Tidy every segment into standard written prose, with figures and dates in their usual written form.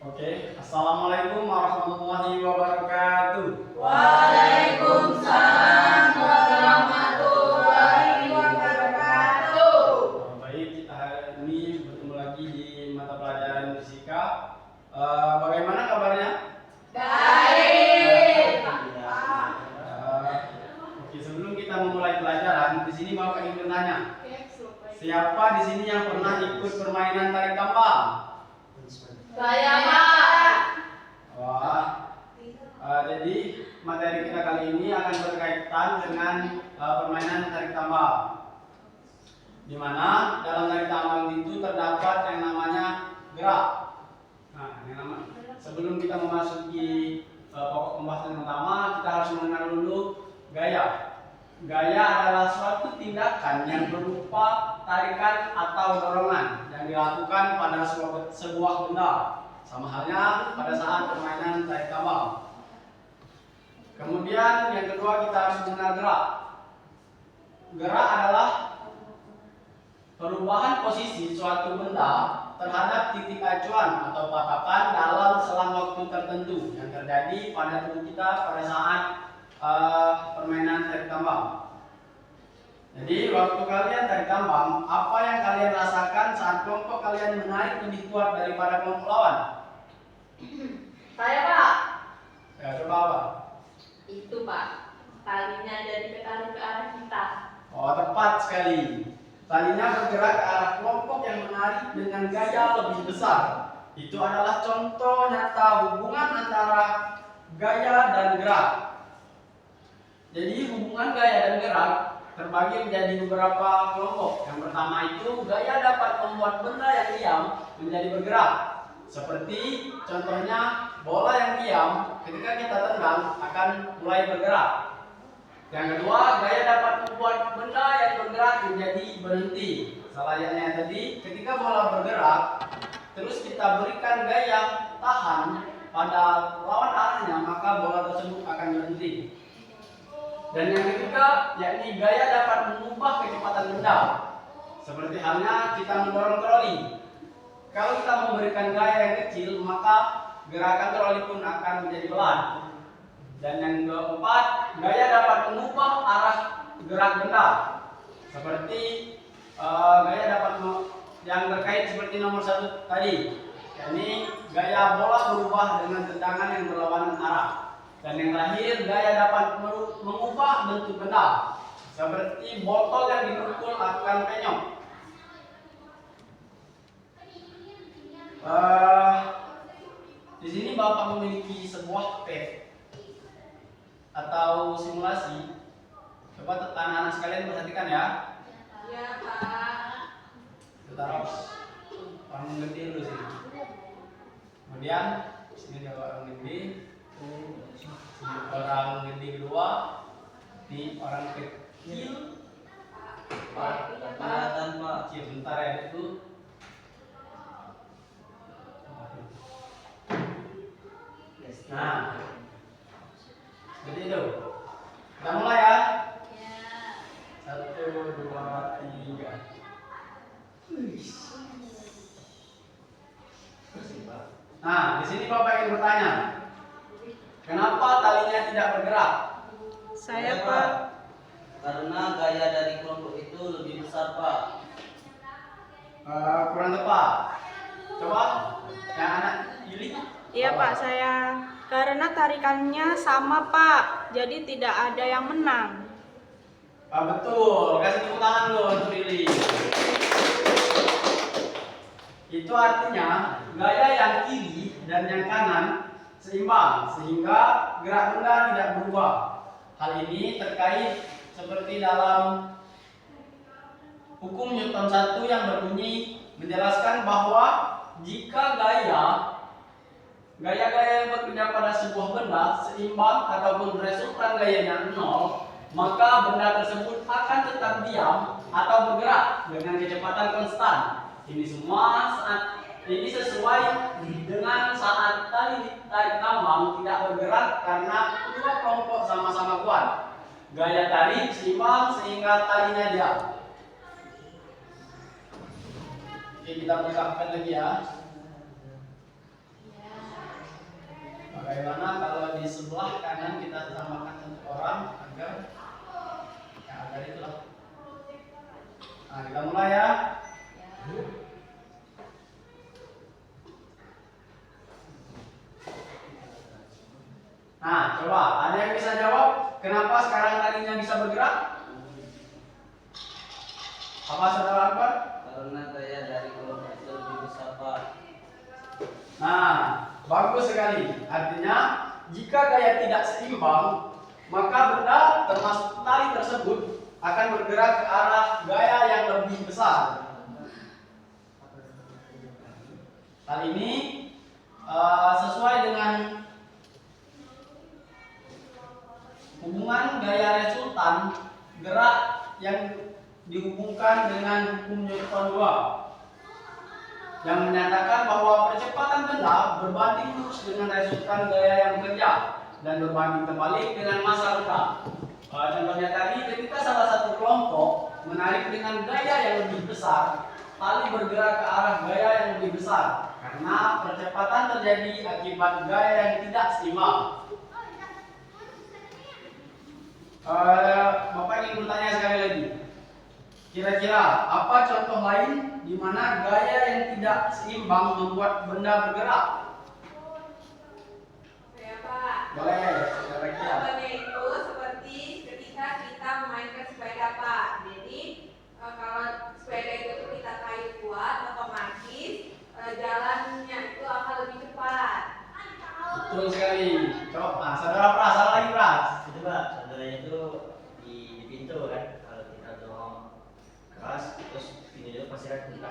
Oke, Assalamualaikum warahmatullahi wabarakatuh. Waalaikumsalam warahmatullahi wabarakatuh. Baik, kita hari ini bertemu lagi di mata pelajaran fisika. Bagaimana kabarnya? Baik. Oke, sebelum kita memulai pelajaran, di sini Bapak ingin bertanya, siapa di sini yang pernah ikut permainan tarik tambang? Saya Pak. Wah, jadi materi kita kali ini akan berkaitan dengan permainan tarik tambang, di mana dalam tarik tambang itu terdapat yang namanya gerak. Nah, sebelum kita memasuki pokok pembahasan utama, kita harus mengenal dulu gaya. Gaya adalah suatu tindakan yang berupa tarikan atau dorongan yang dilakukan pada sebuah benda, sama halnya pada saat permainan tarik tambang. Kemudian yang kedua kita harus mengenal gerak. Gerak adalah perubahan posisi suatu benda terhadap titik acuan atau patokan dalam selang waktu tertentu yang terjadi pada tubuh kita pada saat permainan tarik tambang. Jadi waktu kalian tarik tambang, apa yang kalian rasakan saat kelompok kalian menarik lebih kuat daripada kelompok lawan? Saya Pak. Ya, coba apa? Itu Pak. Talinya jadi ketarik ke arah kita. Oh, tepat sekali. Talinya bergerak ke arah kelompok yang menarik dengan gaya lebih besar. Itu adalah contoh nyata hubungan antara gaya dan gerak. Jadi hubungan gaya dan gerak terbagi menjadi beberapa kelompok. Yang pertama itu gaya dapat membuat benda yang diam menjadi bergerak. Seperti contohnya bola yang diam ketika kita tendang akan mulai bergerak. Yang kedua, gaya dapat membuat benda yang bergerak menjadi berhenti. Selayaknya tadi, ketika bola bergerak, terus kita berikan gaya tahan pada lawan arahnya, maka bola tersebut akan berhenti. Dan yang ketiga, yakni gaya dapat mengubah kecepatan benda. Seperti halnya kita mendorong troli. Kalau kita memberikan gaya yang kecil, maka gerakan troli pun akan menjadi pelan. Dan yang keempat, gaya dapat mengubah arah gerak benda. Seperti gaya dapat yang terkait seperti nomor 1 tadi, yakni gaya bola berubah dengan tendangan yang berlawanan arah. Dan yang terakhir, gaya dapat mengubah bentuk benda, seperti botol yang dipukul akan penyok. Di sini Bapak memiliki sebuah PET atau simulasi. Coba anak-anak sekalian perhatikan ya. Iya Pak. Taruh orang gede dulu sini. Kemudian sini ada orang gede, sini orang gede kedua, di orang kecil. Kelihatan Pak. Kecil bentar ya itu. Nah, jadi itu. Kita mulai ya. 1, 2, 3. Nah, di sini Bapak ingin bertanya, kenapa talinya tidak bergerak? Saya Pak. Karena gaya dari kelompok itu lebih besar Pak. Kurang tepat. Coba yang anak pilih. Iya Pak, saya. Karena tarikannya sama Pak, jadi tidak ada yang menang. Betul, kasih tepuk tangan dulu untuk Lili. Itu artinya gaya yang kiri dan yang kanan seimbang sehingga gerak benda tidak berubah. Hal ini terkait seperti dalam hukum Newton 1 yang berbunyi menjelaskan bahwa jika gaya-gaya yang berpindah pada sebuah benda seimbang ataupun resultan gayanya 0, maka benda tersebut akan tetap diam atau bergerak dengan kecepatan konstan. Ini sesuai dengan saat tali tarik tambang tidak bergerak karena kedua kelompok sama-sama kuat. Gaya tarik seimbang sehingga talinya diam. Oke, kita bukakan lagi ya. Bagaimana kalau di sebelah kanan kita tambahkan satu orang agar itulah. Nah, kita mulai ya. Nah, coba ada yang bisa jawab kenapa sekarang talinya bisa bergerak? Apa saudara Akbar? Karena gaya dari kelompok itu lebih besar, Pak. Nah, bagus sekali. Artinya, jika gaya tidak seimbang, maka benda termasuk tali tersebut akan bergerak ke arah gaya yang lebih besar. Hal ini sesuai dengan hubungan gaya resultan gerak yang dihubungkan dengan hukum Newton 2 yang menyatakan bahwa percepatan benda berbanding lurus dengan resultan gaya yang bekerja dan berbanding terbalik dengan massa benda. Contohnya tadi, ketika salah satu kelompok menarik dengan gaya yang lebih besar, tali bergerak ke arah gaya yang lebih besar karena percepatan terjadi akibat gaya yang tidak seimbang. Bapak ingin bertanya sekali lagi. Kira-kira apa contoh lain di mana gaya yang tidak seimbang membuat benda bergerak? Ya Pak. Boleh, kira-kira. Contohnya itu seperti ketika kita memainkan sepeda Pak. Jadi kalau sepeda itu kita kayu kuat, otomatis jalannya itu akan lebih cepat. Betul sekali. Coba, saudara Pras, salah lagi Pras. Itu Pak, contohnya itu di pintu kan, kalau kita dorong keras terus pintu itu pasti akan kita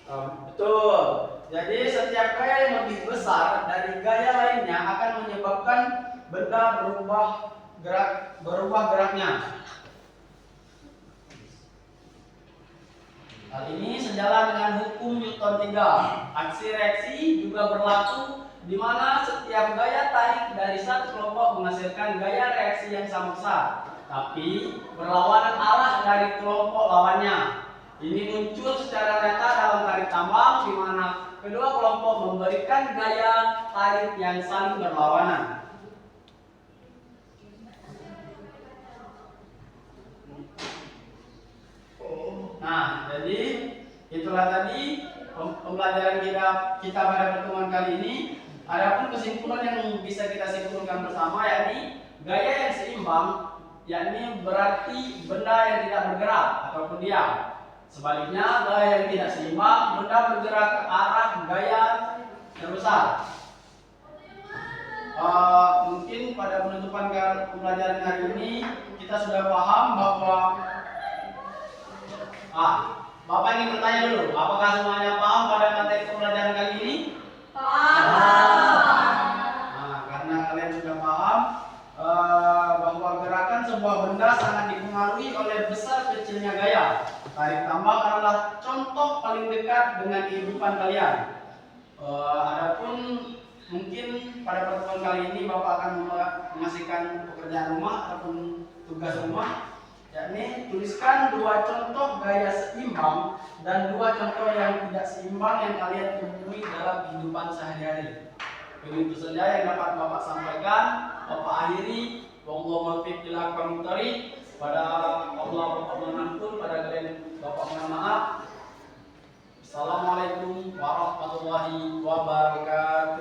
Betul. Jadi setiap gaya yang lebih besar dari gaya lainnya akan menyebabkan benda berubah geraknya. Hal ini sejalan dengan hukum Newton 3. Aksi reaksi juga berlaku di mana setiap gaya tarik dari satu kelompok menghasilkan gaya reaksi yang sama besar, tapi berlawanan arah dari kelompok lawannya. Ini muncul secara nyata dalam tarik tambang di mana kedua kelompok memberikan gaya tarik yang saling berlawanan. Nah, jadi itulah tadi pembelajaran kita pada pertemuan kali ini. Adapun kesimpulan yang bisa kita simpulkan bersama yakni gaya yang seimbang yakni berarti benda yang tidak bergerak ataupun diam. Sebaliknya, gaya yang tidak seimbang benda bergerak ke arah gaya yang besar. Mungkin pada penutupan pembelajaran hari ini kita sudah paham bahwa Bapak ingin bertanya dulu, apakah semuanya paham pada materi pembelajaran kali ini? Nah, karena kalian sudah paham bahwa gerakan sebuah benda sangat dipengaruhi oleh besar kecilnya gaya. Tarik tambang adalah contoh paling dekat dengan kehidupan kalian. Adapun mungkin pada pertemuan kali ini Bapak akan mengasihkan pekerjaan rumah ataupun tugas rumah, yakni tuliskan 2 contoh gaya seimbang dan 2 contoh yang tidak seimbang yang kalian temui dalam kehidupan sehari-hari. Begitu saja yang dapat Bapak sampaikan. Bapak akhiri. Wallahu muwaffiq ila aqwamit thoriq. Pada Allah Bapak mengampun, pada kalian Bapak mohon maaf. Assalamualaikum warahmatullahi wabarakatuh.